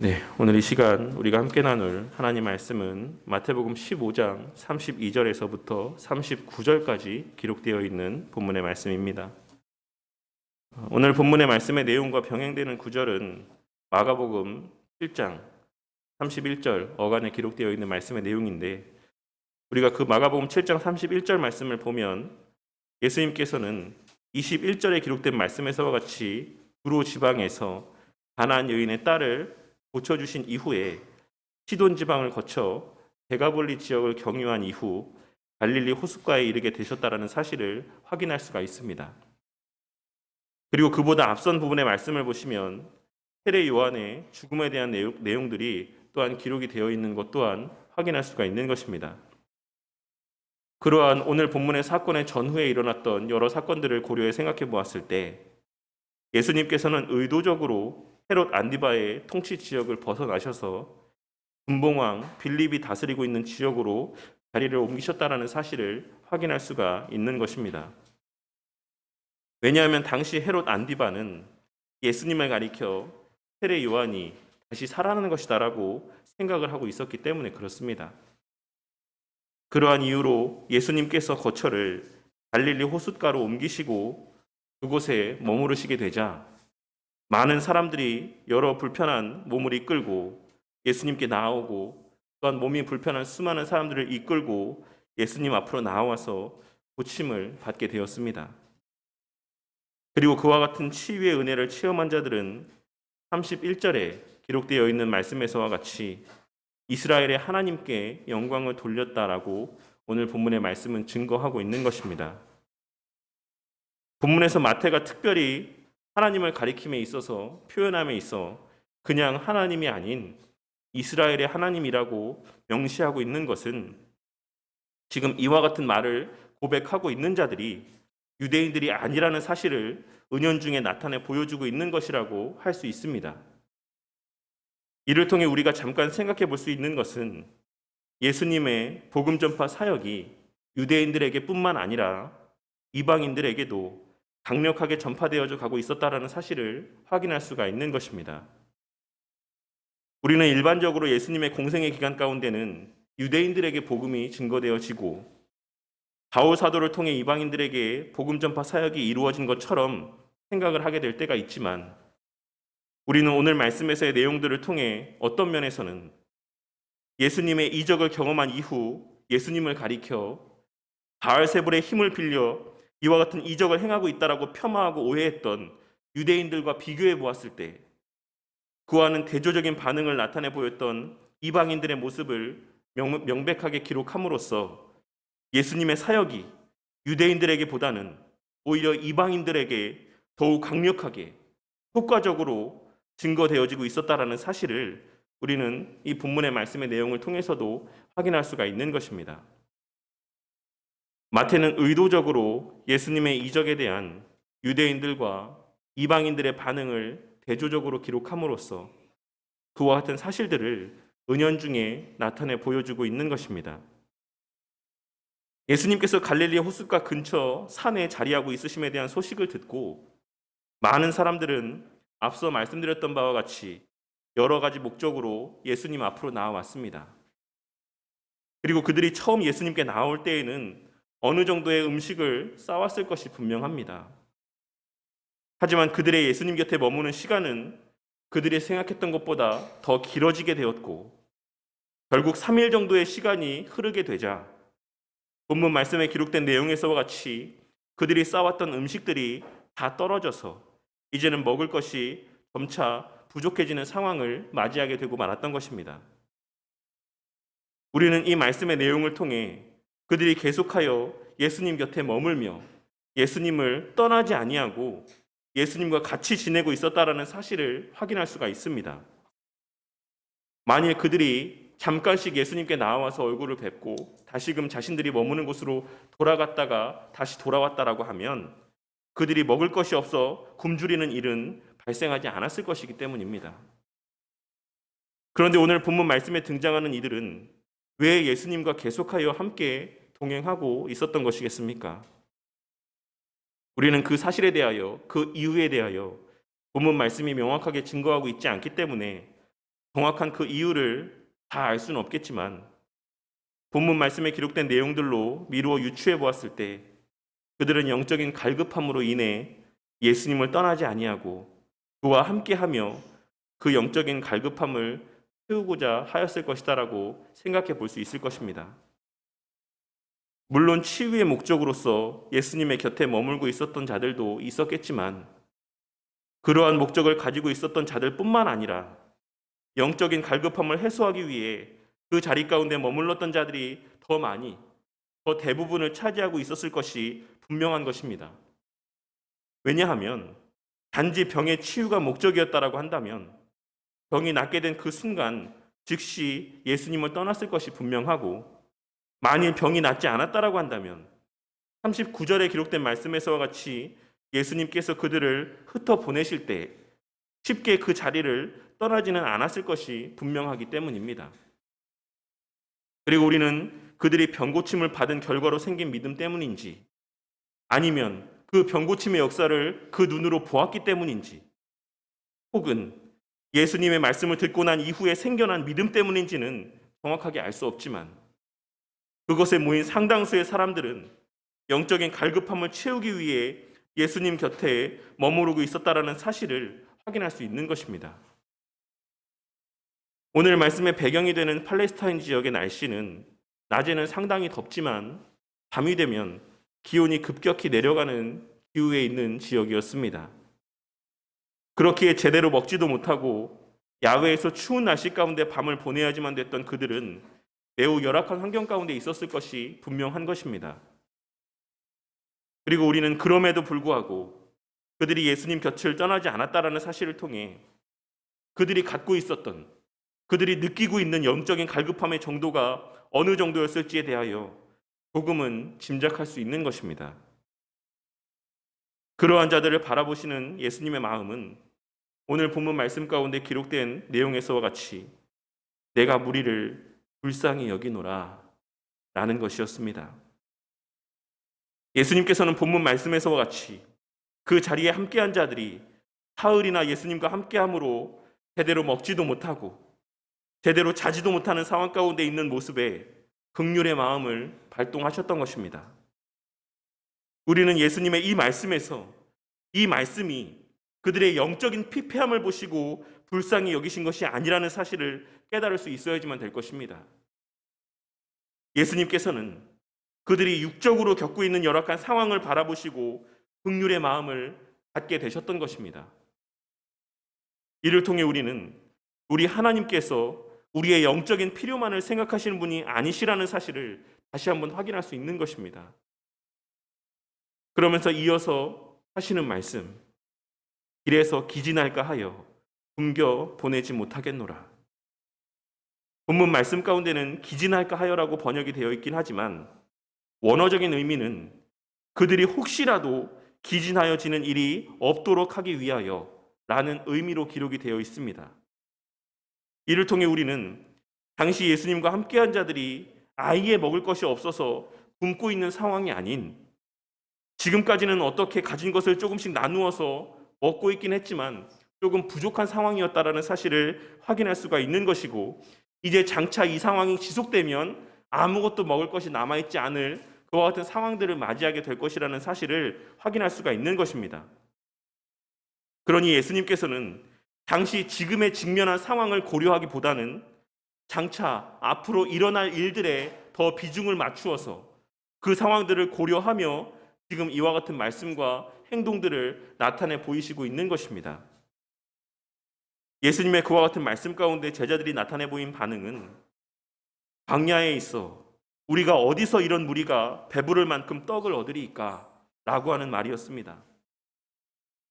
네, 오늘 이 시간 우리가 함께 나눌 하나님 말씀은 마태복음 15장 32절에서부터 39절까지 기록되어 있는 본문의 말씀입니다. 오늘 본문의 말씀의 내용과 병행되는 구절은 마가복음 7장 31절 어간에 기록되어 있는 말씀의 내용인데, 우리가 그 마가복음 7장 31절 말씀을 보면 예수님께서는 21절에 기록된 말씀에서와 같이 두로 지방에서 가나안 여인의 딸을 고쳐주신 이후에 시돈 지방을 거쳐 데가볼리 지역을 경유한 이후 갈릴리 호숫가에 이르게 되셨다라는 사실을 확인할 수가 있습니다. 그리고 그보다 앞선 부분의 말씀을 보시면 세례 요한의 죽음에 대한 내용들이 또한 기록이 되어 있는 것 또한 확인할 수가 있는 것입니다. 그러한 오늘 본문의 사건의 전후에 일어났던 여러 사건들을 고려해 생각해 보았을 때 예수님께서는 의도적으로 헤롯 안디바의 통치 지역을 벗어나셔서 분봉왕 빌립이 다스리고 있는 지역으로 자리를 옮기셨다는 사실을 확인할 수가 있는 것입니다. 왜냐하면 당시 헤롯 안디바는 예수님을 가리켜 세례 요한이 다시 살아나는 것이다라고 생각을 하고 있었기 때문에 그렇습니다. 그러한 이유로 예수님께서 거처를 갈릴리 호숫가로 옮기시고 그곳에 머무르시게 되자 많은 사람들이 여러 불편한 몸을 이끌고 예수님께 나아오고, 또한 몸이 불편한 수많은 사람들을 이끌고 예수님 앞으로 나와서 고침을 받게 되었습니다. 그리고 그와 같은 치유의 은혜를 체험한 자들은 31절에 기록되어 있는 말씀에서와 같이 이스라엘의 하나님께 영광을 돌렸다라고 오늘 본문의 말씀은 증거하고 있는 것입니다. 본문에서 마태가 특별히 하나님을 가리킴에 있어서 표현함에 있어 그냥 하나님이 아닌 이스라엘의 하나님이라고 명시하고 있는 것은 지금 이와 같은 말을 고백하고 있는 자들이 유대인들이 아니라는 사실을 은연중에 나타내 보여주고 있는 것이라고 할 수 있습니다. 이를 통해 우리가 잠깐 생각해 볼 수 있는 것은 예수님의 복음 전파 사역이 유대인들에게 뿐만 아니라 이방인들에게도 강력하게 전파되어져 가고 있었다라는 사실을 확인할 수가 있는 것입니다. 우리는 일반적으로 예수님의 공생의 기간 가운데는 유대인들에게 복음이 증거되어지고 바울 사도를 통해 이방인들에게 복음 전파 사역이 이루어진 것처럼 생각을 하게 될 때가 있지만, 우리는 오늘 말씀에서의 내용들을 통해 어떤 면에서는 예수님의 이적을 경험한 이후 예수님을 가리켜 바알세불의 힘을 빌려 이와 같은 이적을 행하고 있다라고 폄하하고 오해했던 유대인들과 비교해 보았을 때 그와는 대조적인 반응을 나타내 보였던 이방인들의 모습을 명백하게 기록함으로써 예수님의 사역이 유대인들에게보다는 오히려 이방인들에게 더욱 강력하게 효과적으로 증거되어지고 있었다라는 사실을 우리는 이 본문의 말씀의 내용을 통해서도 확인할 수가 있는 것입니다. 마태는 의도적으로 예수님의 이적에 대한 유대인들과 이방인들의 반응을 대조적으로 기록함으로써 그와 같은 사실들을 은연중에 나타내 보여주고 있는 것입니다. 예수님께서 갈릴리 호숫가 근처 산에 자리하고 있으심에 대한 소식을 듣고 많은 사람들은 앞서 말씀드렸던 바와 같이 여러 가지 목적으로 예수님 앞으로 나와왔습니다. 그리고 그들이 처음 예수님께 나올 때에는 어느 정도의 음식을 싸왔을 것이 분명합니다. 하지만 그들의 예수님 곁에 머무는 시간은 그들이 생각했던 것보다 더 길어지게 되었고, 결국 3일 정도의 시간이 흐르게 되자 본문 말씀에 기록된 내용에서와 같이 그들이 싸왔던 음식들이 다 떨어져서 이제는 먹을 것이 점차 부족해지는 상황을 맞이하게 되고 말았던 것입니다. 우리는 이 말씀의 내용을 통해 그들이 계속하여 예수님 곁에 머물며 예수님을 떠나지 아니하고 예수님과 같이 지내고 있었다라는 사실을 확인할 수가 있습니다. 만일 그들이 잠깐씩 예수님께 나와서 얼굴을 뵙고 다시금 자신들이 머무는 곳으로 돌아갔다가 다시 돌아왔다라고 하면 그들이 먹을 것이 없어 굶주리는 일은 발생하지 않았을 것이기 때문입니다. 그런데 오늘 본문 말씀에 등장하는 이들은 왜 예수님과 계속하여 함께 동행하고 있었던 것이겠습니까? 우리는 그 사실에 대하여, 그 이유에 대하여 본문 말씀이 명확하게 증거하고 있지 않기 때문에 정확한 그 이유를 다 알 수는 없겠지만 본문 말씀에 기록된 내용들로 미루어 유추해 보았을 때 그들은 영적인 갈급함으로 인해 예수님을 떠나지 아니하고 그와 함께하며 그 영적인 갈급함을 채우고자 하였을 것이다라고 생각해 볼 수 있을 것입니다. 물론 치유의 목적으로서 예수님의 곁에 머물고 있었던 자들도 있었겠지만 그러한 목적을 가지고 있었던 자들뿐만 아니라 영적인 갈급함을 해소하기 위해 그 자리 가운데 머물렀던 자들이 더 많이, 더 대부분을 차지하고 있었을 것이 분명한 것입니다. 왜냐하면 단지 병의 치유가 목적이었다라고 한다면 병이 낫게 된 그 순간 즉시 예수님을 떠났을 것이 분명하고 만일 병이 낫지 않았다라고 한다면 39절에 기록된 말씀에서와 같이 예수님께서 그들을 흩어 보내실 때 쉽게 그 자리를 떠나지는 않았을 것이 분명하기 때문입니다. 그리고 우리는 그들이 병고침을 받은 결과로 생긴 믿음 때문인지 아니면 그 병고침의 역사를 그 눈으로 보았기 때문인지 혹은 예수님의 말씀을 듣고 난 이후에 생겨난 믿음 때문인지는 정확하게 알 수 없지만 그것에 모인 상당수의 사람들은 영적인 갈급함을 채우기 위해 예수님 곁에 머무르고 있었다라는 사실을 확인할 수 있는 것입니다. 오늘 말씀의 배경이 되는 팔레스타인 지역의 날씨는 낮에는 상당히 덥지만 밤이 되면 기온이 급격히 내려가는 기후에 있는 지역이었습니다. 그렇기에 제대로 먹지도 못하고 야외에서 추운 날씨 가운데 밤을 보내야지만 됐던 그들은 매우 열악한 환경 가운데 있었을 것이 분명한 것입니다. 그리고 우리는 그럼에도 불구하고 그들이 예수님 곁을 떠나지 않았다라는 사실을 통해 그들이 갖고 있었던, 그들이 느끼고 있는 영적인 갈급함의 정도가 어느 정도였을지에 대하여 조금은 짐작할 수 있는 것입니다. 그러한 자들을 바라보시는 예수님의 마음은 오늘 본문 말씀 가운데 기록된 내용에서와 같이 내가 무리를 불쌍히 여기노라 라는 것이었습니다. 예수님께서는 본문 말씀에서와 같이 그 자리에 함께한 자들이 사흘이나 예수님과 함께함으로 제대로 먹지도 못하고 제대로 자지도 못하는 상황 가운데 있는 모습에 긍휼의 마음을 발동하셨던 것입니다. 우리는 예수님의 이 말씀에서 이 말씀이 그들의 영적인 피폐함을 보시고 불쌍히 여기신 것이 아니라는 사실을 깨달을 수 있어야지만 될 것입니다. 예수님께서는 그들이 육적으로 겪고 있는 열악한 상황을 바라보시고 긍휼의 마음을 갖게 되셨던 것입니다. 이를 통해 우리는 우리 하나님께서 우리의 영적인 필요만을 생각하시는 분이 아니시라는 사실을 다시 한번 확인할 수 있는 것입니다. 그러면서 이어서 하시는 말씀, 길에서 기진할까 하여 굶겨 보내지 못하겠노라. 본문 말씀 가운데는 기진할까 하여라고 번역이 되어 있긴 하지만 원어적인 의미는 그들이 혹시라도 기진하여지는 일이 없도록 하기 위하여 라는 의미로 기록이 되어 있습니다. 이를 통해 우리는 당시 예수님과 함께한 자들이 아예 먹을 것이 없어서 굶고 있는 상황이 아닌 지금까지는 어떻게 가진 것을 조금씩 나누어서 먹고 있긴 했지만 조금 부족한 상황이었다라는 사실을 확인할 수가 있는 것이고 이제 장차 이 상황이 지속되면 아무것도 먹을 것이 남아있지 않을 그와 같은 상황들을 맞이하게 될 것이라는 사실을 확인할 수가 있는 것입니다. 그러니 예수님께서는 당시 지금의 직면한 상황을 고려하기보다는 장차 앞으로 일어날 일들에 더 비중을 맞추어서 그 상황들을 고려하며 지금 이와 같은 말씀과 행동들을 나타내 보이시고 있는 것입니다. 예수님의 그와 같은 말씀 가운데 제자들이 나타내 보인 반응은 광야에 있어 우리가 어디서 이런 무리가 배부를 만큼 떡을 얻으리이까? 라고 하는 말이었습니다.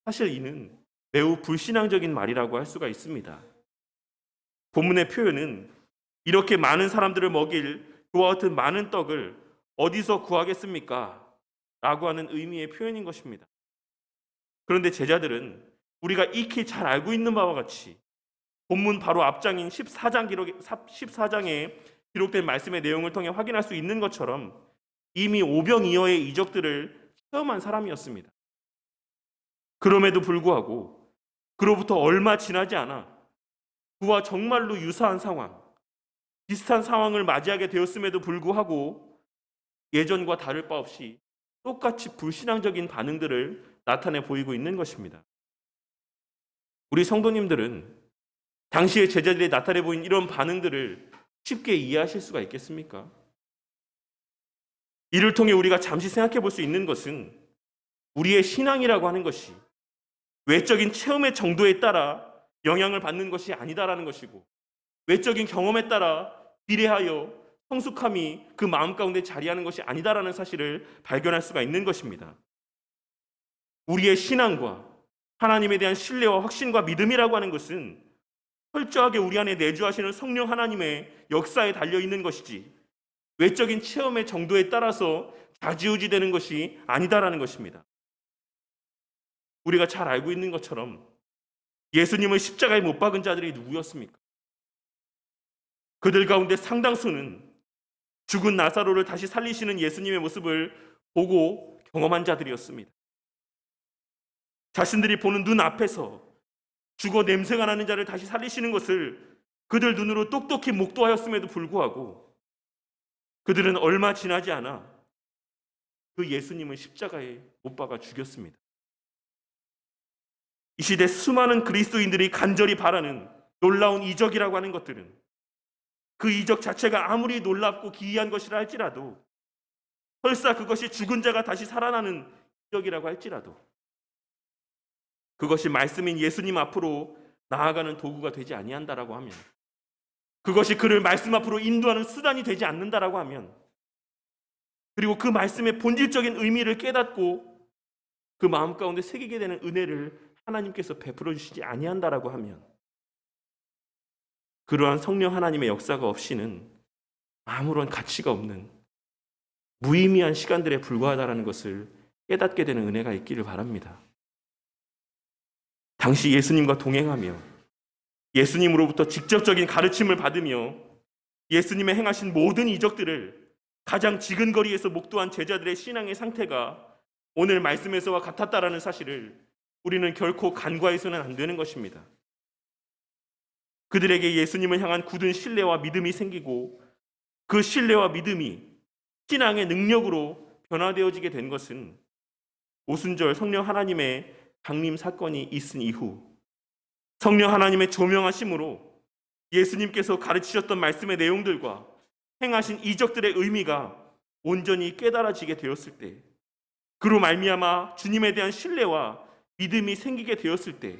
사실 이는 매우 불신앙적인 말이라고 할 수가 있습니다. 본문의 표현은 이렇게 많은 사람들을 먹일 그와 같은 많은 떡을 어디서 구하겠습니까? 라고 하는 의미의 표현인 것입니다. 그런데 제자들은 우리가 익히 잘 알고 있는 바와 같이 본문 바로 앞장인 14장에 기록된 말씀의 내용을 통해 확인할 수 있는 것처럼 이미 오병이어의 이적들을 체험한 사람이었습니다. 그럼에도 불구하고 그로부터 얼마 지나지 않아 그와 정말로 유사한 상황, 비슷한 상황을 맞이하게 되었음에도 불구하고 예전과 다를 바 없이 똑같이 불신앙적인 반응들을 나타내 보이고 있는 것입니다. 우리 성도님들은 당시의 제자들이 나타내 보인 이런 반응들을 쉽게 이해하실 수가 있겠습니까? 이를 통해 우리가 잠시 생각해 볼 수 있는 것은 우리의 신앙이라고 하는 것이 외적인 체험의 정도에 따라 영향을 받는 것이 아니다라는 것이고, 외적인 경험에 따라 비례하여 성숙함이 그 마음 가운데 자리하는 것이 아니다라는 사실을 발견할 수가 있는 것입니다. 우리의 신앙과 하나님에 대한 신뢰와 확신과 믿음이라고 하는 것은 철저하게 우리 안에 내주하시는 성령 하나님의 역사에 달려 있는 것이지, 외적인 체험의 정도에 따라서 좌지우지되는 것이 아니다라는 것입니다. 우리가 잘 알고 있는 것처럼 예수님을 십자가에 못 박은 자들이 누구였습니까? 그들 가운데 상당수는 죽은 나사로를 다시 살리시는 예수님의 모습을 보고 경험한 자들이었습니다. 자신들이 보는 눈 앞에서 죽어 냄새가 나는 자를 다시 살리시는 것을 그들 눈으로 똑똑히 목도하였음에도 불구하고 그들은 얼마 지나지 않아 그 예수님을 십자가에 못 박아 죽였습니다. 이 시대 수많은 그리스도인들이 간절히 바라는 놀라운 이적이라고 하는 것들은 그 이적 자체가 아무리 놀랍고 기이한 것이라 할지라도, 설사 그것이 죽은 자가 다시 살아나는 이적이라고 할지라도, 그것이 말씀인 예수님 앞으로 나아가는 도구가 되지 아니한다라고 하면, 그것이 그를 말씀 앞으로 인도하는 수단이 되지 않는다라고 하면, 그리고 그 말씀의 본질적인 의미를 깨닫고 그 마음 가운데 새기게 되는 은혜를 하나님께서 베풀어 주시지 아니한다라고 하면, 그러한 성령 하나님의 역사가 없이는 아무런 가치가 없는 무의미한 시간들에 불과하다라는 것을 깨닫게 되는 은혜가 있기를 바랍니다. 당시 예수님과 동행하며 예수님으로부터 직접적인 가르침을 받으며 예수님의 행하신 모든 이적들을 가장 지근거리에서 목도한 제자들의 신앙의 상태가 오늘 말씀에서와 같았다라는 사실을 우리는 결코 간과해서는 안 되는 것입니다. 그들에게 예수님을 향한 굳은 신뢰와 믿음이 생기고 그 신뢰와 믿음이 신앙의 능력으로 변화되어지게 된 것은 오순절 성령 하나님의 강림 사건이 있은 이후 성령 하나님의 조명하심으로 예수님께서 가르치셨던 말씀의 내용들과 행하신 이적들의 의미가 온전히 깨달아지게 되었을 때, 그로 말미암아 주님에 대한 신뢰와 믿음이 생기게 되었을 때,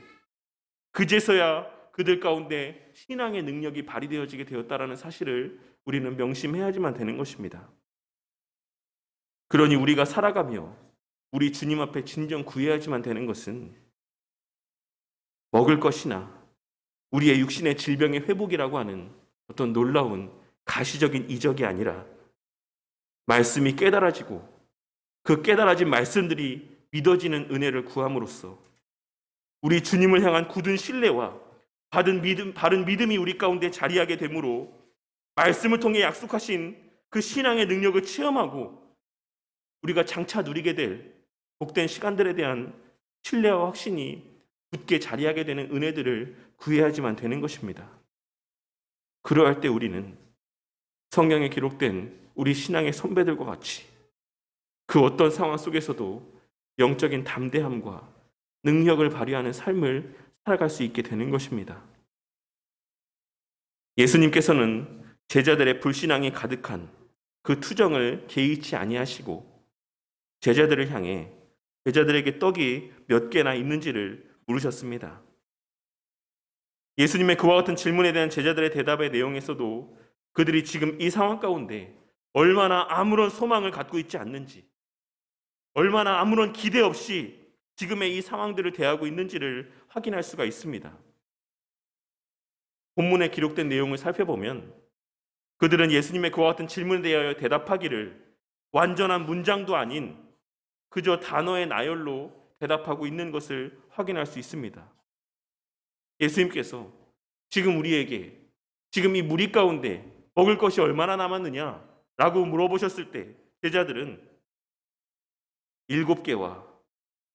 그제서야 그들 가운데 신앙의 능력이 발휘되어지게 되었다라는 사실을 우리는 명심해야지만 되는 것입니다. 그러니 우리가 살아가며 우리 주님 앞에 진정 구해야지만 되는 것은 먹을 것이나 우리의 육신의 질병의 회복이라고 하는 어떤 놀라운 가시적인 이적이 아니라 말씀이 깨달아지고 그 깨달아진 말씀들이 믿어지는 은혜를 구함으로써 우리 주님을 향한 굳은 신뢰와 바른 믿음이 우리 가운데 자리하게 되므로 말씀을 통해 약속하신 그 신앙의 능력을 체험하고 우리가 장차 누리게 될 복된 시간들에 대한 신뢰와 확신이 굳게 자리하게 되는 은혜들을 구해야지만 되는 것입니다. 그러할 때 우리는 성경에 기록된 우리 신앙의 선배들과 같이 그 어떤 상황 속에서도 영적인 담대함과 능력을 발휘하는 삶을 살아갈 수 있게 되는 것입니다. 예수님께서는 제자들의 불신앙이 가득한 그 투정을 개의치 아니하시고 제자들을 향해 제자들에게 떡이 몇 개나 있는지를 물으셨습니다. 예수님의 그와 같은 질문에 대한 제자들의 대답의 내용에서도 그들이 지금 이 상황 가운데 얼마나 아무런 소망을 갖고 있지 않는지, 얼마나 아무런 기대 없이 지금의 이 상황들을 대하고 있는지를 확인할 수가 있습니다. 본문에 기록된 내용을 살펴보면 그들은 예수님의 그와 같은 질문에 대하여 대답하기를 완전한 문장도 아닌 그저 단어의 나열로 대답하고 있는 것을 확인할 수 있습니다. 예수님께서 지금 우리에게 지금 이 무리 가운데 먹을 것이 얼마나 남았느냐라고 물어보셨을 때 제자들은 7개와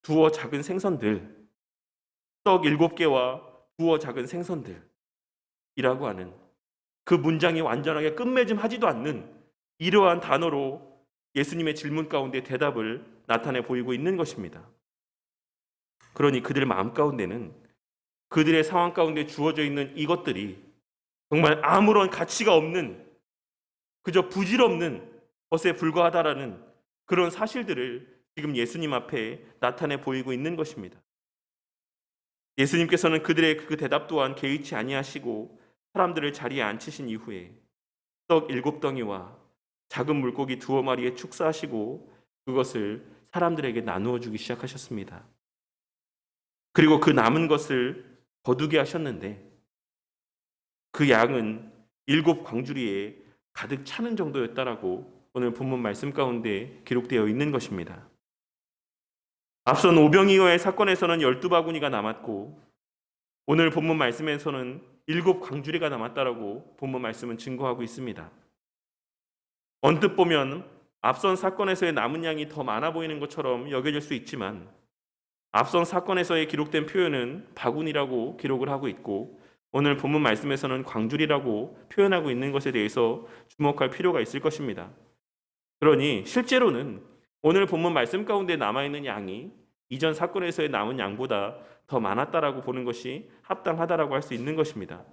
두어 작은 생선들, 떡 7개와 두어 작은 생선들, 이라고 하는 그 문장이 완전하게 끝맺음하지도 않는 이러한 단어로 예수님의 질문 가운데 대답을 나타내 보이고 있는 것입니다. 그러니 그들 마음 가운데는 그들의 상황 가운데 주어져 있는 이것들이 정말 아무런 가치가 없는 그저 부질없는 것에 불과하다라는 그런 사실들을 지금 예수님 앞에 나타내 보이고 있는 것입니다. 예수님께서는 그들의 그 대답 또한 개의치 아니하시고 사람들을 자리에 앉히신 이후에 떡 7덩이와 작은 물고기 2마리에 축사하시고 그것을 사람들에게 나누어 주기 시작하셨습니다. 그리고 그 남은 것을 거두게 하셨는데 그 양은 7광주리에 가득 차는 정도였다라고 오늘 본문 말씀 가운데 기록되어 있는 것입니다. 앞선 오병이어의 사건에서는 12바구니가 남았고 오늘 본문 말씀에서는 7광주리가 남았다라고 본문 말씀은 증거하고 있습니다. 언뜻 보면 앞선 사건에서의 남은 양이 더 많아 보이는 것처럼 여겨질 수 있지만 앞선 사건에서의 기록된 표현은 바구니라고 기록을 하고 있고 오늘 본문 말씀에서는 광주리라고 표현하고 있는 것에 대해서 주목할 필요가 있을 것입니다. 그러니 실제로는 오늘 본문 말씀 가운데 남아있는 양이 이전 사건에서의 남은 양보다 더 많았다라고 보는 것이 합당하다라고 할 수 있는 것입니다.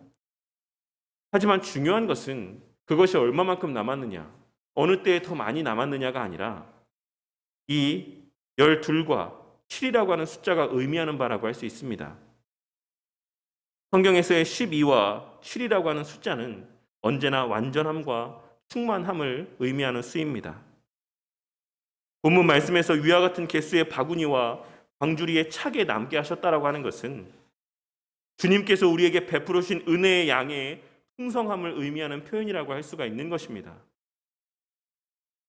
하지만 중요한 것은 그것이 얼마만큼 남았느냐, 어느 때에 더 많이 남았느냐가 아니라 이 12과 7이라고 하는 숫자가 의미하는 바라고 할 수 있습니다. 성경에서의 12와 7이라고 하는 숫자는 언제나 완전함과 충만함을 의미하는 수입니다. 본문 말씀에서 위와 같은 개수의 바구니와 광주리에 차게 남게 하셨다라고 하는 것은 주님께서 우리에게 베풀어 주신 은혜의 양의 풍성함을 의미하는 표현이라고 할 수가 있는 것입니다.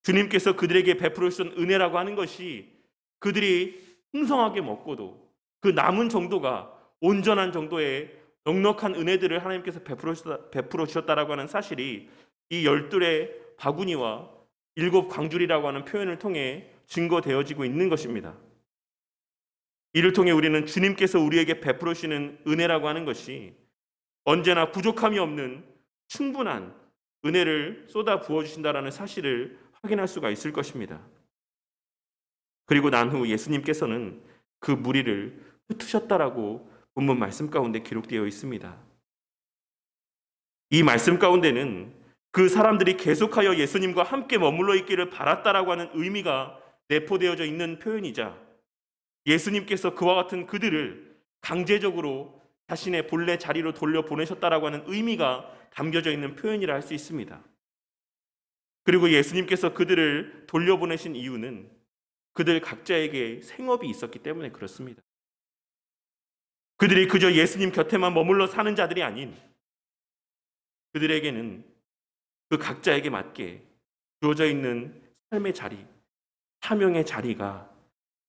주님께서 그들에게 베풀어 주신 은혜라고 하는 것이 그들이 풍성하게 먹고도 그 남은 정도가 온전한 정도의 넉넉한 은혜들을 하나님께서 베풀어 주셨다라고 하는 사실이 이 12의 바구니와 7광주리라고 하는 표현을 통해 증거되어지고 있는 것입니다. 이를 통해 우리는 주님께서 우리에게 베풀어 주시는 은혜라고 하는 것이 언제나 부족함이 없는 충분한 은혜를 쏟아 부어 주신다라는 사실을 확인할 수가 있을 것입니다. 그리고 난 후 예수님께서는 그 무리를 흩으셨다라고 본문 말씀 가운데 기록되어 있습니다. 이 말씀 가운데는 그 사람들이 계속하여 예수님과 함께 머물러 있기를 바랐다라고 하는 의미가 내포되어져 있는 표현이자 예수님께서 그와 같은 그들을 강제적으로 자신의 본래 자리로 돌려보내셨다라고 하는 의미가 담겨져 있는 표현이라 할 수 있습니다. 그리고 예수님께서 그들을 돌려보내신 이유는 그들 각자에게 생업이 있었기 때문에 그렇습니다. 그들이 그저 예수님 곁에만 머물러 사는 자들이 아닌 그들에게는 그 각자에게 맞게 주어져 있는 삶의 자리, 사명의 자리가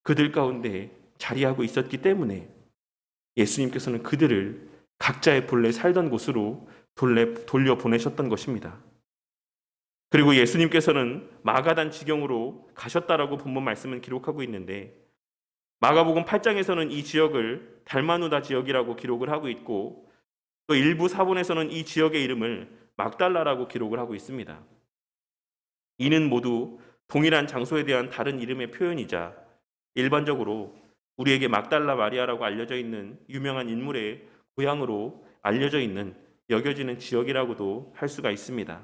그들 가운데 자리하고 있었기 때문에 예수님께서는 그들을 각자의 본래 살던 곳으로 돌려보내셨던 것입니다. 그리고 예수님께서는 마가단 지경으로 가셨다라고 본문 말씀은 기록하고 있는데 마가복음 8장에서는 이 지역을 달마누다 지역이라고 기록을 하고 있고 또 일부 사본에서는 이 지역의 이름을 막달라라고 기록을 하고 있습니다. 이는 모두 동일한 장소에 대한 다른 이름의 표현이자 일반적으로 우리에게 막달라 마리아라고 알려져 있는 유명한 인물의 고향으로 알려져 있는 여겨지는 지역이라고도 할 수가 있습니다.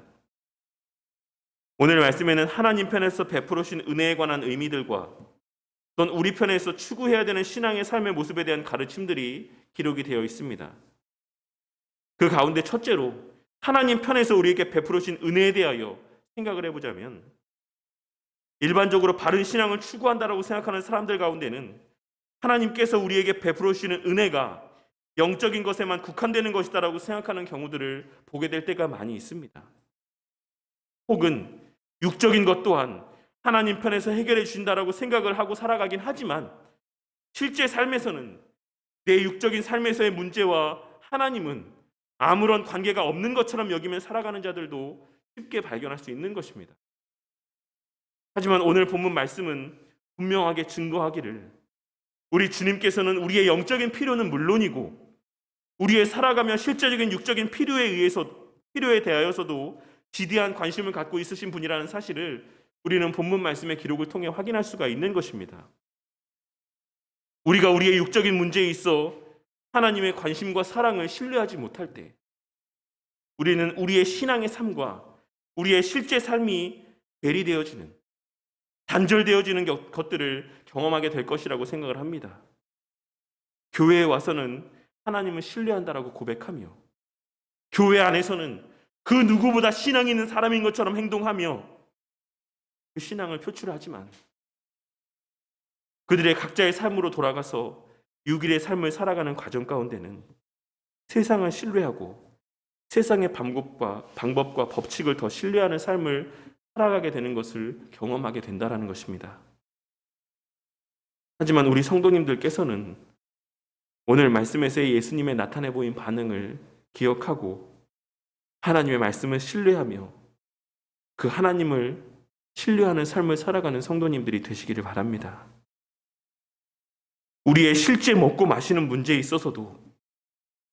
오늘 말씀에는 하나님 편에서 베풀어 주신 은혜에 관한 의미들과 또는 우리 편에서 추구해야 되는 신앙의 삶의 모습에 대한 가르침들이 기록이 되어 있습니다. 그 가운데 첫째로 하나님 편에서 우리에게 베풀어 주신 은혜에 대하여 생각을 해보자면 일반적으로 바른 신앙을 추구한다라고 생각하는 사람들 가운데는 하나님께서 우리에게 베풀어 주시는 은혜가 영적인 것에만 국한되는 것이다라고 생각하는 경우들을 보게 될 때가 많이 있습니다. 혹은 육적인 것 또한 하나님 편에서 해결해 주신다라고 생각을 하고 살아가긴 하지만 실제 삶에서는 내 육적인 삶에서의 문제와 하나님은 아무런 관계가 없는 것처럼 여기며 살아가는 자들도 쉽게 발견할 수 있는 것입니다. 하지만 오늘 본문 말씀은 분명하게 증거하기를 우리 주님께서는 우리의 영적인 필요는 물론이고 우리의 살아가며 실제적인 육적인 필요에 대하여서도 지대한 관심을 갖고 있으신 분이라는 사실을 우리는 본문 말씀의 기록을 통해 확인할 수가 있는 것입니다. 우리가 우리의 육적인 문제에 있어 하나님의 관심과 사랑을 신뢰하지 못할 때 우리는 우리의 신앙의 삶과 우리의 실제 삶이 괴리되어지는, 단절되어지는 것들을 경험하게 될 것이라고 생각을 합니다. 교회에 와서는 하나님을 신뢰한다라고 고백하며 교회 안에서는 그 누구보다 신앙이 있는 사람인 것처럼 행동하며 그 신앙을 표출하지만 그들의 각자의 삶으로 돌아가서 6일의 삶을 살아가는 과정 가운데는 세상을 신뢰하고 세상의 방법과 법칙을 더 신뢰하는 삶을 살아가게 되는 것을 경험하게 된다는 것입니다. 하지만 우리 성도님들께서는 오늘 말씀에서의 예수님의 나타내 보인 반응을 기억하고 하나님의 말씀을 신뢰하며 그 하나님을 신뢰하는 삶을 살아가는 성도님들이 되시기를 바랍니다. 우리의 실제 먹고 마시는 문제에 있어서도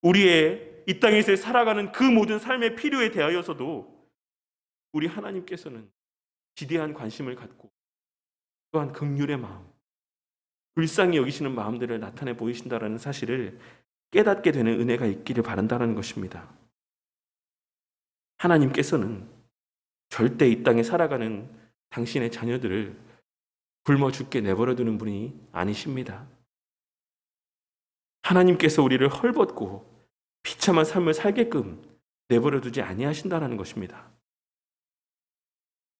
우리의 이 땅에서 살아가는 그 모든 삶의 필요에 대하여서도 우리 하나님께서는 지대한 관심을 갖고 또한 긍휼의 마음, 불쌍히 여기시는 마음들을 나타내 보이신다는 사실을 깨닫게 되는 은혜가 있기를 바란다는 것입니다. 하나님께서는 절대 이 땅에 살아가는 당신의 자녀들을 굶어 죽게 내버려 두는 분이 아니십니다. 하나님께서 우리를 헐벗고 비참한 삶을 살게끔 내버려 두지 아니하신다는 것입니다.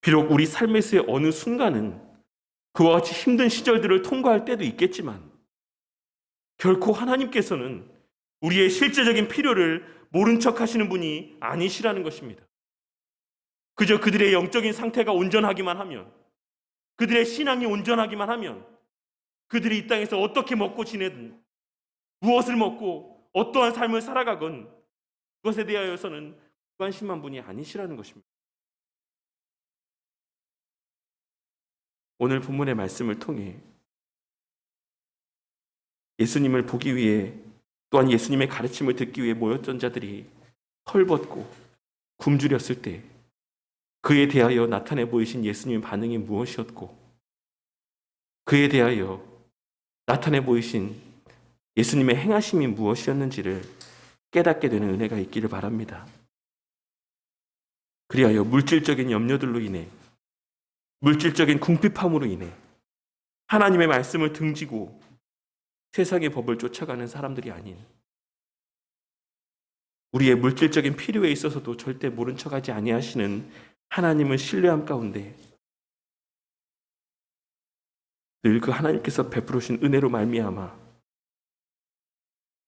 비록 우리 삶에서의 어느 순간은 그와 같이 힘든 시절들을 통과할 때도 있겠지만 결코 하나님께서는 우리의 실제적인 필요를 모른 척 하시는 분이 아니시라는 것입니다. 그저 그들의 영적인 상태가 온전하기만 하면, 그들의 신앙이 온전하기만 하면, 그들이 이 땅에서 어떻게 먹고 지내든, 무엇을 먹고 어떠한 삶을 살아가건 그것에 대하여서는 무관심한 분이 아니시라는 것입니다. 오늘 본문의 말씀을 통해 예수님을 보기 위해 또한 예수님의 가르침을 듣기 위해 모였던 자들이 헐벗고 굶주렸을 때 그에 대하여 나타내 보이신 예수님의 반응이 무엇이었고 그에 대하여 나타내 보이신 예수님의 행하심이 무엇이었는지를 깨닫게 되는 은혜가 있기를 바랍니다. 그리하여 물질적인 염려들로 인해 물질적인 궁핍함으로 인해 하나님의 말씀을 등지고 세상의 법을 쫓아가는 사람들이 아닌 우리의 물질적인 필요에 있어서도 절대 모른 척하지 아니하시는 하나님을 신뢰함 가운데 늘 그 하나님께서 베풀어 주신 은혜로 말미암아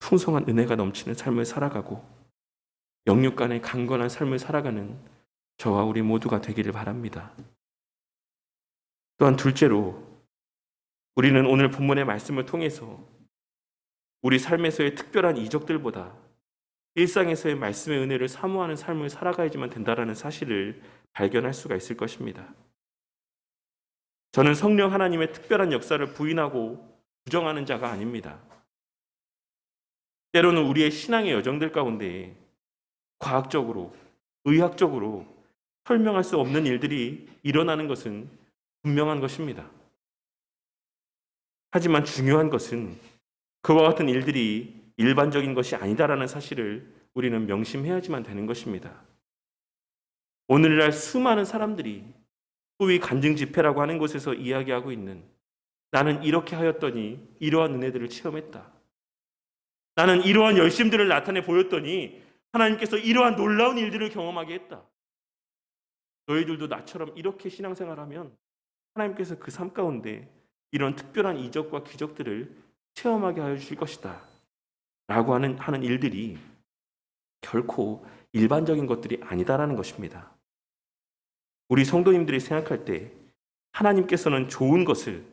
풍성한 은혜가 넘치는 삶을 살아가고 영육 간의 강건한 삶을 살아가는 저와 우리 모두가 되기를 바랍니다. 또한 둘째로 우리는 오늘 본문의 말씀을 통해서 우리 삶에서의 특별한 이적들보다 일상에서의 말씀의 은혜를 사모하는 삶을 살아가야지만 된다는 사실을 발견할 수가 있을 것입니다. 저는 성령 하나님의 특별한 역사를 부인하고 부정하는 자가 아닙니다. 때로는 우리의 신앙의 여정들 가운데 과학적으로, 의학적으로 설명할 수 없는 일들이 일어나는 것은 분명한 것입니다. 하지만 중요한 것은 그와 같은 일들이 일반적인 것이 아니다라는 사실을 우리는 명심해야지만 되는 것입니다. 오늘날 수많은 사람들이 소위 간증 집회라고 하는 곳에서 이야기하고 있는 나는 이렇게 하였더니 이러한 은혜들을 체험했다. 나는 이러한 열심들을 나타내 보였더니 하나님께서 이러한 놀라운 일들을 경험하게 했다. 너희들도 나처럼 이렇게 신앙생활하면 하나님께서 그 삶 가운데 이런 특별한 이적과 기적들을 체험하게 하여 주실 것이다 라고 하는 일들이 결코 일반적인 것들이 아니다라는 것입니다. 우리 성도님들이 생각할 때 하나님께서는 좋은 것을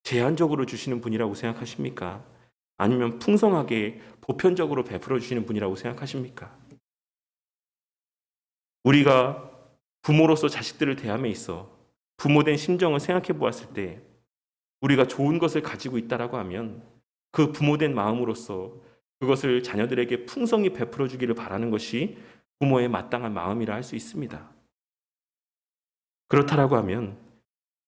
제한적으로 주시는 분이라고 생각하십니까? 아니면 풍성하게 보편적으로 베풀어 주시는 분이라고 생각하십니까? 우리가 부모로서 자식들을 대함에 있어 부모된 심정을 생각해 보았을 때 우리가 좋은 것을 가지고 있다라고 하면 그 부모된 마음으로서 그것을 자녀들에게 풍성히 베풀어 주기를 바라는 것이 부모의 마땅한 마음이라 할 수 있습니다. 그렇다라고 하면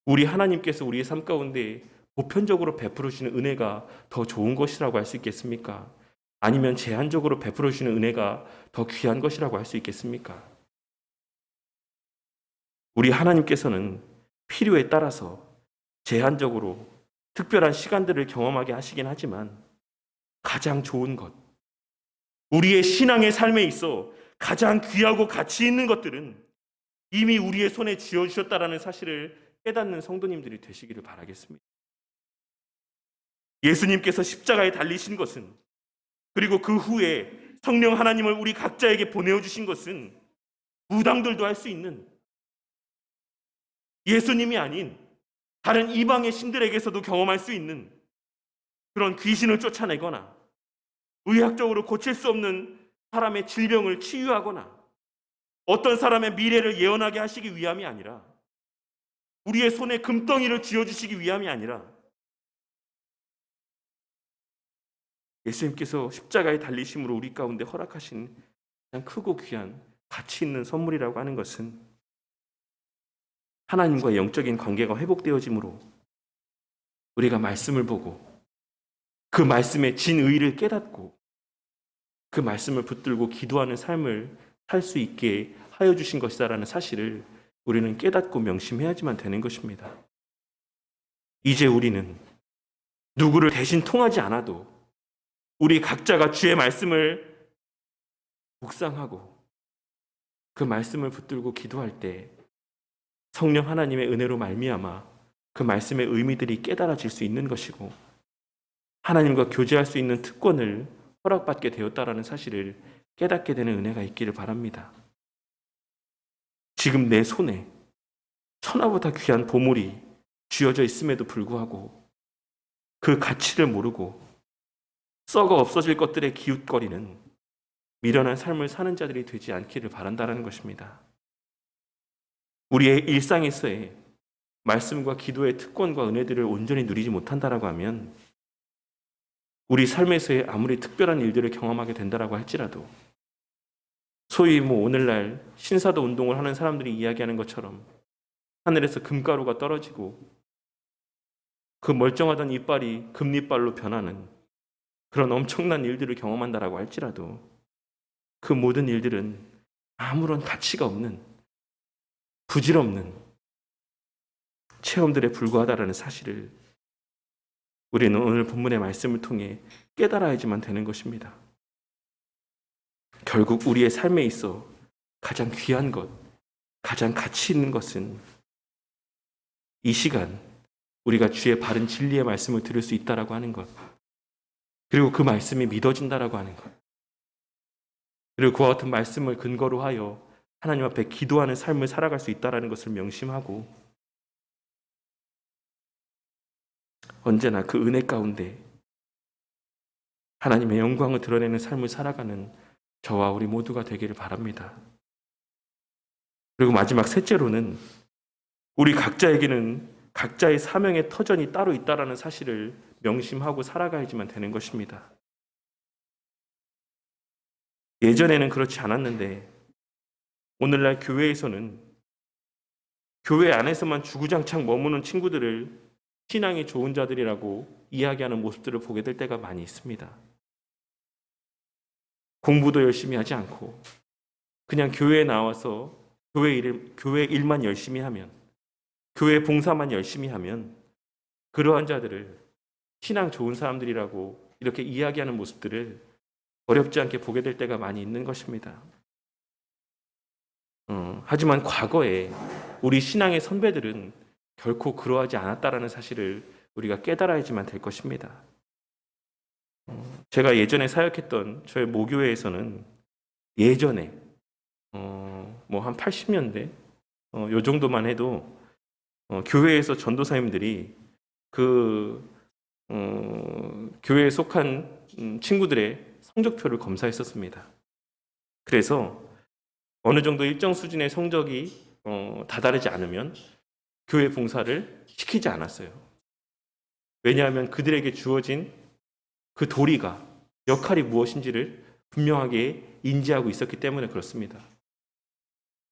우리 하나님께서 우리의 삶 가운데 보편적으로 베풀어 주시는 은혜가 더 좋은 것이라고 할 수 있겠습니까? 아니면 제한적으로 베풀어 주시는 은혜가 더 귀한 것이라고 할 수 있겠습니까? 우리 하나님께서는 필요에 따라서 제한적으로 특별한 시간들을 경험하게 하시긴 하지만 가장 좋은 것, 우리의 신앙의 삶에 있어 가장 귀하고 가치 있는 것들은 이미 우리의 손에 쥐어주셨다라는 사실을 깨닫는 성도님들이 되시기를 바라겠습니다. 예수님께서 십자가에 달리신 것은, 그리고 그 후에 성령 하나님을 우리 각자에게 보내주신 것은 무당들도 할 수 있는, 예수님이 아닌 다른 이방의 신들에게서도 경험할 수 있는 그런 귀신을 쫓아내거나 의학적으로 고칠 수 없는 사람의 질병을 치유하거나 어떤 사람의 미래를 예언하게 하시기 위함이 아니라, 우리의 손에 금덩이를 쥐어주시기 위함이 아니라, 예수님께서 십자가에 달리심으로 우리 가운데 허락하신 가장 크고 귀한 가치 있는 선물이라고 하는 것은 하나님과 영적인 관계가 회복되어짐으로 우리가 말씀을 보고 그 말씀의 진의를 깨닫고 그 말씀을 붙들고 기도하는 삶을 살 수 있게 하여 주신 것이다라는 사실을 우리는 깨닫고 명심해야지만 되는 것입니다. 이제 우리는 누구를 대신 통하지 않아도 우리 각자가 주의 말씀을 묵상하고 그 말씀을 붙들고 기도할 때 성령 하나님의 은혜로 말미암아 그 말씀의 의미들이 깨달아질 수 있는 것이고 하나님과 교제할 수 있는 특권을 허락받게 되었다라는 사실을 깨닫게 되는 은혜가 있기를 바랍니다. 지금 내 손에 천하보다 귀한 보물이 쥐어져 있음에도 불구하고 그 가치를 모르고 썩어 없어질 것들의 기웃거리는 미련한 삶을 사는 자들이 되지 않기를 바란다는 것입니다. 우리의 일상에서의 말씀과 기도의 특권과 은혜들을 온전히 누리지 못한다라고 하면 우리 삶에서의 아무리 특별한 일들을 경험하게 된다라고 할지라도 소위 오늘날 신사도 운동을 하는 사람들이 이야기하는 것처럼 하늘에서 금가루가 떨어지고 그 멀쩡하던 이빨이 금리빨로 변하는 그런 엄청난 일들을 경험한다라고 할지라도 그 모든 일들은 아무런 가치가 없는 부질없는 체험들에 불과하다라는 사실을 우리는 오늘 본문의 말씀을 통해 깨달아야지만 되는 것입니다. 결국 우리의 삶에 있어 가장 귀한 것, 가장 가치 있는 것은 이 시간 우리가 주의 바른 진리의 말씀을 들을 수 있다라고 하는 것, 그리고 그 말씀이 믿어진다라고 하는 것, 그리고 그와 같은 말씀을 근거로 하여 하나님 앞에 기도하는 삶을 살아갈 수 있다라는 것을 명심하고 언제나 그 은혜 가운데 하나님의 영광을 드러내는 삶을 살아가는 저와 우리 모두가 되기를 바랍니다. 그리고 마지막 셋째로는 우리 각자에게는 각자의 사명의 터전이 따로 있다라는 사실을 명심하고 살아가야지만 되는 것입니다. 예전에는 그렇지 않았는데 오늘날 교회에서는 교회 안에서만 주구장창 머무는 친구들을 신앙이 좋은 자들이라고 이야기하는 모습들을 보게 될 때가 많이 있습니다. 공부도 열심히 하지 않고 그냥 교회에 나와서 교회 일만 열심히 하면, 교회 봉사만 열심히 하면 그러한 자들을 신앙 좋은 사람들이라고 이렇게 이야기하는 모습들을 어렵지 않게 보게 될 때가 많이 있는 것입니다. 하지만 과거에 우리 신앙의 선배들은 결코 그러하지 않았다라는 사실을 우리가 깨달아야지만 될 것입니다. 제가 예전에 사역했던 저희 모교회에서는 예전에 한 80년대 요 정도만 해도 교회에서 전도사님들이 그 교회에 속한 친구들의 성적표를 검사했었습니다. 그래서 어느 정도 일정 수준의 성적이 다다르지 않으면 교회 봉사를 시키지 않았어요. 왜냐하면 그들에게 주어진 그 도리가 역할이 무엇인지를 분명하게 인지하고 있었기 때문에 그렇습니다.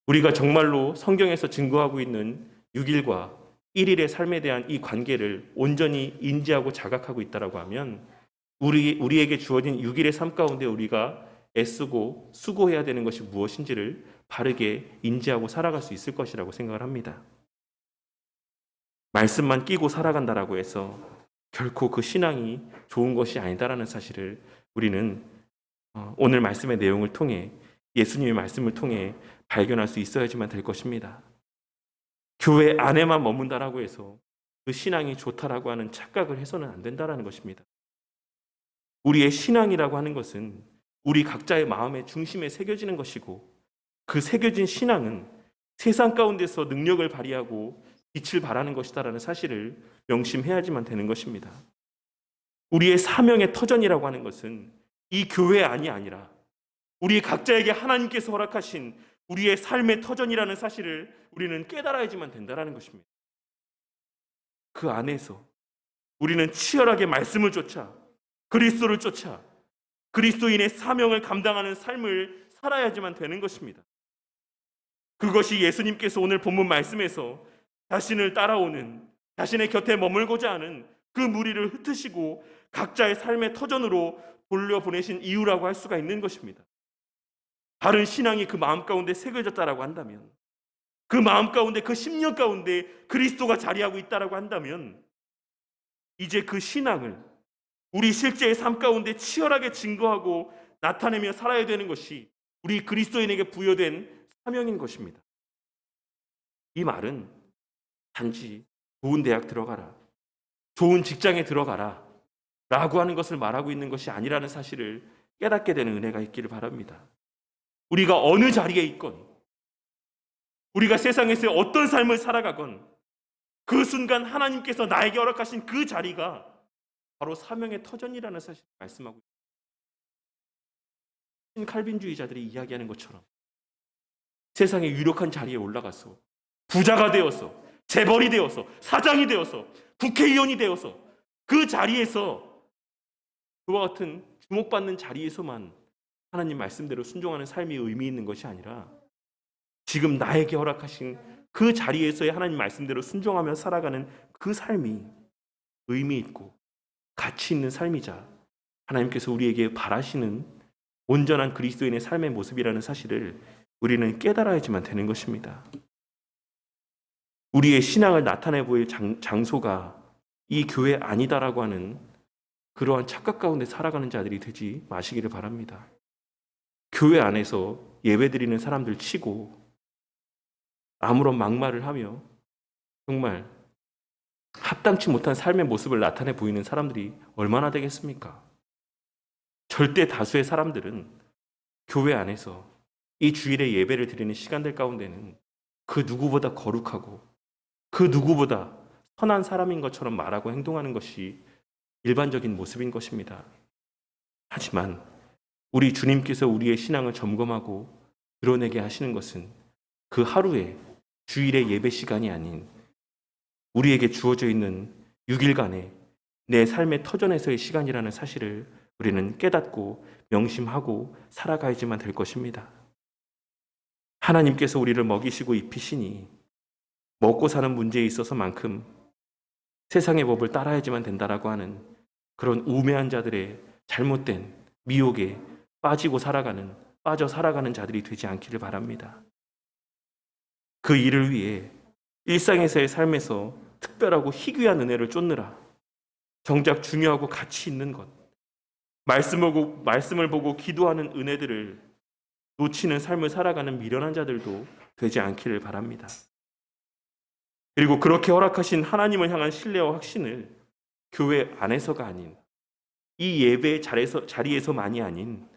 우리가 정말로 성경에서 증거하고 있는 6일과 1일의 삶에 대한 이 관계를 온전히 인지하고 자각하고 있다고 하면 우리에게 주어진 6일의 삶 가운데 우리가 애쓰고 수고해야 되는 것이 무엇인지를 바르게 인지하고 살아갈 수 있을 것이라고 생각을 합니다. 말씀만 끼고 살아간다라고 해서 결코 그 신앙이 좋은 것이 아니다라는 사실을 우리는 오늘 말씀의 내용을 통해 예수님의 말씀을 통해 발견할 수 있어야지만 될 것입니다. 교회 안에만 머문다라고 해서 그 신앙이 좋다라고 하는 착각을 해서는 안 된다라는 것입니다. 우리의 신앙이라고 하는 것은 우리 각자의 마음의 중심에 새겨지는 것이고 그 새겨진 신앙은 세상 가운데서 능력을 발휘하고 빛을 발하는 것이다라는 사실을 명심해야지만 되는 것입니다. 우리의 사명의 터전이라고 하는 것은 이 교회 안이 아니라 우리 각자에게 하나님께서 허락하신 우리의 삶의 터전이라는 사실을 우리는 깨달아야지만 된다는 것입니다. 그 안에서 우리는 치열하게 말씀을 쫓아 그리스도를 쫓아 그리스도인의 사명을 감당하는 삶을 살아야지만 되는 것입니다. 그것이 예수님께서 오늘 본문 말씀에서 자신을 따라오는 자신의 곁에 머물고자 하는 그 무리를 흩으시고 각자의 삶의 터전으로 돌려보내신 이유라고 할 수가 있는 것입니다. 바른 신앙이 그 마음 가운데 새겨졌다라고 한다면, 그 마음 가운데 그 10년 가운데 그리스도가 자리하고 있다라고 한다면 이제 그 신앙을 우리 실제의 삶 가운데 치열하게 증거하고 나타내며 살아야 되는 것이 우리 그리스도인에게 부여된 사명인 것입니다. 이 말은 단지 좋은 대학 들어가라, 좋은 직장에 들어가라 라고 하는 것을 말하고 있는 것이 아니라는 사실을 깨닫게 되는 은혜가 있기를 바랍니다. 우리가 어느 자리에 있건, 우리가 세상에서 어떤 삶을 살아가건 그 순간 하나님께서 나에게 허락하신 그 자리가 바로 사명의 터전이라는 사실을 말씀하고 있습니다. 칼빈주의자들이 이야기하는 것처럼 세상의 유력한 자리에 올라가서 부자가 되어서 재벌이 되어서 사장이 되어서 국회의원이 되어서 그 자리에서 그와 같은 주목받는 자리에서만 하나님 말씀대로 순종하는 삶이 의미 있는 것이 아니라 지금 나에게 허락하신 그 자리에서의 하나님 말씀대로 순종하며 살아가는 그 삶이 의미 있고 가치 있는 삶이자 하나님께서 우리에게 바라시는 온전한 그리스도인의 삶의 모습이라는 사실을 우리는 깨달아야지만 되는 것입니다. 우리의 신앙을 나타내 보일 장소가 이 교회 아니다라고 하는 그러한 착각 가운데 살아가는 자들이 되지 마시기를 바랍니다. 교회 안에서 예배드리는 사람들 치고 아무런 막말을 하며 정말 합당치 못한 삶의 모습을 나타내 보이는 사람들이 얼마나 되겠습니까? 절대 다수의 사람들은 교회 안에서 이 주일에 예배를 드리는 시간들 가운데는 그 누구보다 거룩하고 그 누구보다 선한 사람인 것처럼 말하고 행동하는 것이 일반적인 모습인 것입니다. 하지만 우리 주님께서 우리의 신앙을 점검하고 드러내게 하시는 것은 그 하루에 주일의 예배 시간이 아닌 우리에게 주어져 있는 6일간의 내 삶의 터전에서의 시간이라는 사실을 우리는 깨닫고 명심하고 살아가야지만 될 것입니다. 하나님께서 우리를 먹이시고 입히시니 먹고 사는 문제에 있어서만큼 세상의 법을 따라야지만 된다라고 하는 그런 우매한 자들의 잘못된 미혹에 빠져 살아가는 자들이 되지 않기를 바랍니다. 그 일을 위해 일상에서의 삶에서 특별하고 희귀한 은혜를 쫓느라 정작 중요하고 가치 있는 것, 말씀을 보고 기도하는 은혜들을 놓치는 삶을 살아가는 미련한 자들도 되지 않기를 바랍니다. 그리고 그렇게 허락하신 하나님을 향한 신뢰와 확신을 교회 안에서가 아닌 이 예배의 자리에서만이 아닌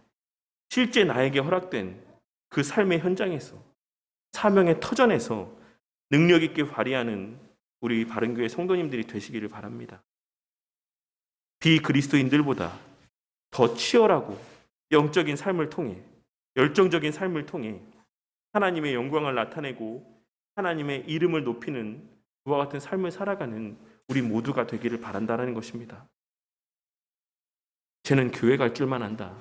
실제 나에게 허락된 그 삶의 현장에서 사명의 터전에서 능력 있게 발휘하는 우리 바른교회 성도님들이 되시기를 바랍니다. 비그리스도인들보다 더 치열하고 영적인 삶을 통해 열정적인 삶을 통해 하나님의 영광을 나타내고 하나님의 이름을 높이는 그와 같은 삶을 살아가는 우리 모두가 되기를 바란다는 것입니다. 쟤는 교회 갈 줄만 안다.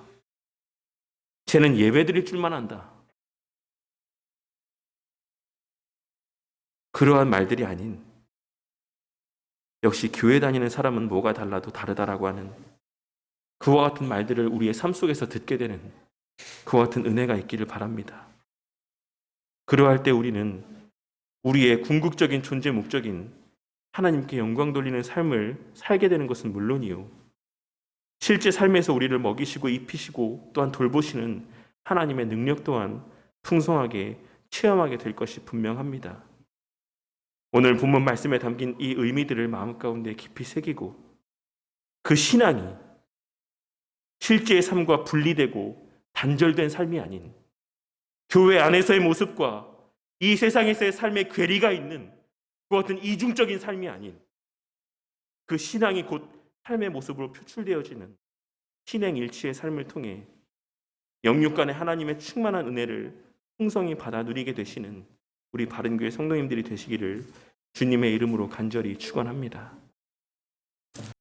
쟤는 예배 드릴 줄만 안다. 그러한 말들이 아닌, 역시 교회 다니는 사람은 뭐가 달라도 다르다라고 하는 그와 같은 말들을 우리의 삶 속에서 듣게 되는 그와 같은 은혜가 있기를 바랍니다. 그러할 때 우리는 우리의 궁극적인 존재 목적인 하나님께 영광 돌리는 삶을 살게 되는 것은 물론이요, 실제 삶에서 우리를 먹이시고 입히시고 또한 돌보시는 하나님의 능력 또한 풍성하게 체험하게 될 것이 분명합니다. 오늘 본문 말씀에 담긴 이 의미들을 마음 가운데 깊이 새기고 그 신앙이 실제의 삶과 분리되고 단절된 삶이 아닌 교회 안에서의 모습과 이 세상에서의 삶의 괴리가 있는 그 같은 이중적인 삶이 아닌 그 신앙이 곧 삶의 모습으로 표출되어지는 신행일치의 삶을 통해 영육 간의 하나님의 충만한 은혜를 풍성히 받아 누리게 되시는 우리 바른교회 성도님들이 되시기를 주님의 이름으로 간절히 축원합니다.